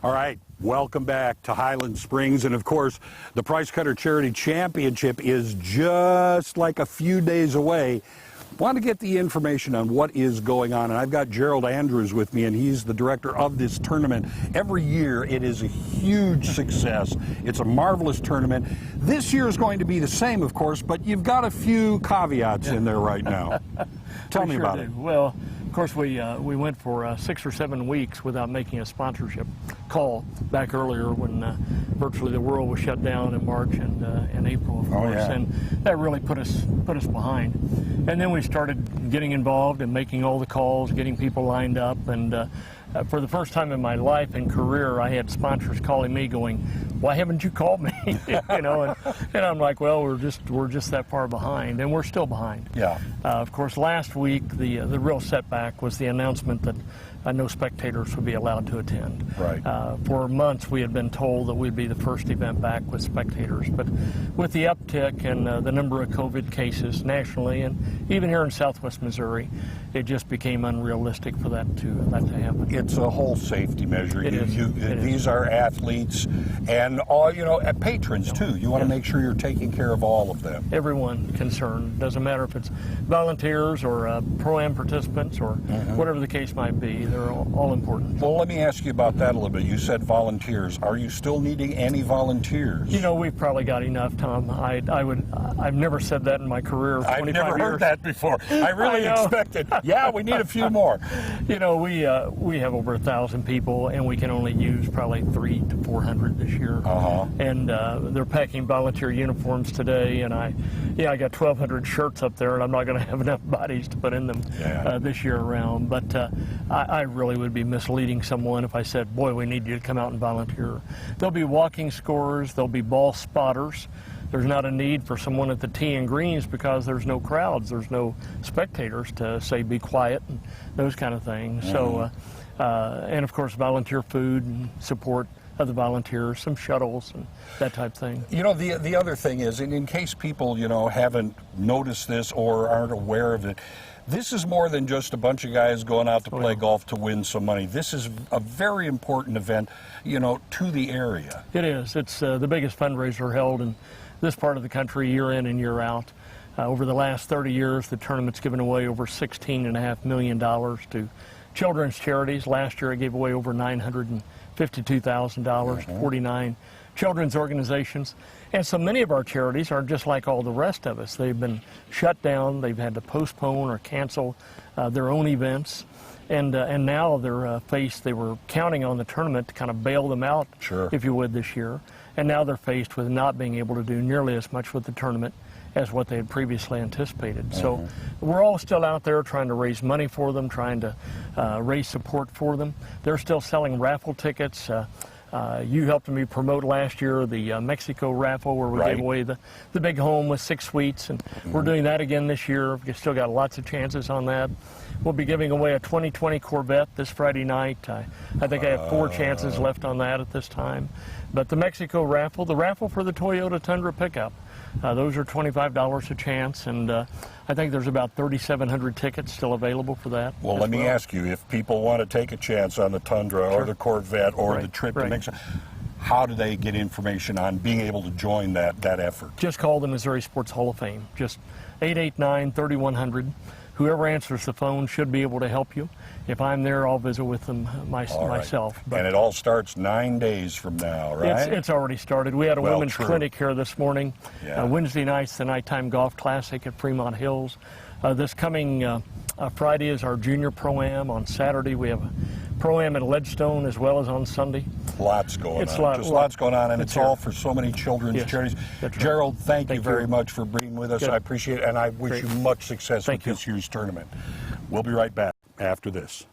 All right, welcome back to Highland Springs. And of course, the Price Cutter Charity Championship is just like a few days away. Want to get the information on what is going on, and I've got Jerald Andrews with me, and he's the director of this tournament. Every year it is a huge success. It's a marvelous tournament. This year is going to be the same, of course, but you've got a few caveats in there right now. Tell me about it. Well, of course, we went for 6 or 7 weeks without making a sponsorship call back earlier when virtually the world was shut down in March and April, of course, and that really put us behind. And then we started getting involved and making all the calls, getting people lined up, and for the first time in my life and career, I had sponsors calling me going, "Why haven't you called me?" You know, and I'm like, well, we're just that far behind, and we're still behind. Yeah. Of course, last week the real setback was the announcement that no spectators would be allowed to attend. Right. For months we had been told that we'd be the first event back with spectators, but with the uptick and the number of COVID cases nationally and even here in Southwest Missouri, it just became unrealistic for that to happen. It's a whole safety measure. These are athletes and all, patrons too. You want to make sure you're taking care of all of them. Everyone concerned. Doesn't matter if it's volunteers or pro-am participants or whatever the case might be. They're all important. Well, let me ask you about that a little bit. You said volunteers. Are you still needing any volunteers? You know, we've probably got enough, Tom. I've never said that in my career of 25 years. I've never heard that before. I really expected. Yeah, we need a few more. You know, we have over 1,000 people, and we can only use probably 300 to 400 this year. And they're packing volunteer uniforms today, and I got 1,200 shirts up there, and I'm not going to have enough bodies to put in them this year around. But I really would be misleading someone if I said, boy, we need you to come out and volunteer. There'll be walking scorers, there'll be ball spotters. There's not a need for someone at the tee and greens because there's no crowds, there's no spectators to say be quiet and those kind of things. So, and of course volunteer food and support of the volunteers, some shuttles and that type of thing. You know, the other thing is, in case people, haven't noticed this or aren't aware of it, this is more than just a bunch of guys going out to play golf to win some money. This is a very important event, to the area. It is. It's the biggest fundraiser held in this part of the country year in and year out. Over the last 30 years, the tournament's given away over $16.5 million to children's charities. Last year, it gave away over $952,000 to 49 children's organizations. And so many of our charities are just like all the rest of us. They've been shut down. They've had to postpone or cancel their own events. And now they're faced, they were counting on the tournament to kind of bail them out, if you would, this year. And now they're faced with not being able to do nearly as much with the tournament as what they had previously anticipated. So we're all still out there trying to raise money for them, trying to raise support for them. They're still selling raffle tickets. You helped me promote last year the Mexico raffle where we gave away the big home with 6 suites, and we're doing that again this year. We've still got lots of chances on that. We'll be giving away a 2020 Corvette this Friday night. I think I have 4 chances left on that at this time. But the Mexico raffle, the raffle for the Toyota Tundra pickup, those are $25 a chance, and I think there's about 3,700 tickets still available for that. Well, let me ask you, if people want to take a chance on the Tundra or the Corvette or the trip to Mexico, how do they get information on being able to join that effort? Just call the Missouri Sports Hall of Fame, just 889-3100. Whoever answers the phone should be able to help you. If I'm there, I'll visit with them myself. But and it all starts 9 days from now, right? It's already started. We had a women's clinic here this morning. Wednesday night's the Nighttime Golf Classic at Fremont Hills. This coming Friday is our Junior Pro-Am. On Saturday we have a Pro-Am at Ledgestone as well as on Sunday. Lots going on. Lots going on, and it's all for so many children's charities. Jerald, thank you very much for being with us. I appreciate it, and I wish you much success with this year's tournament. We'll be right back after this.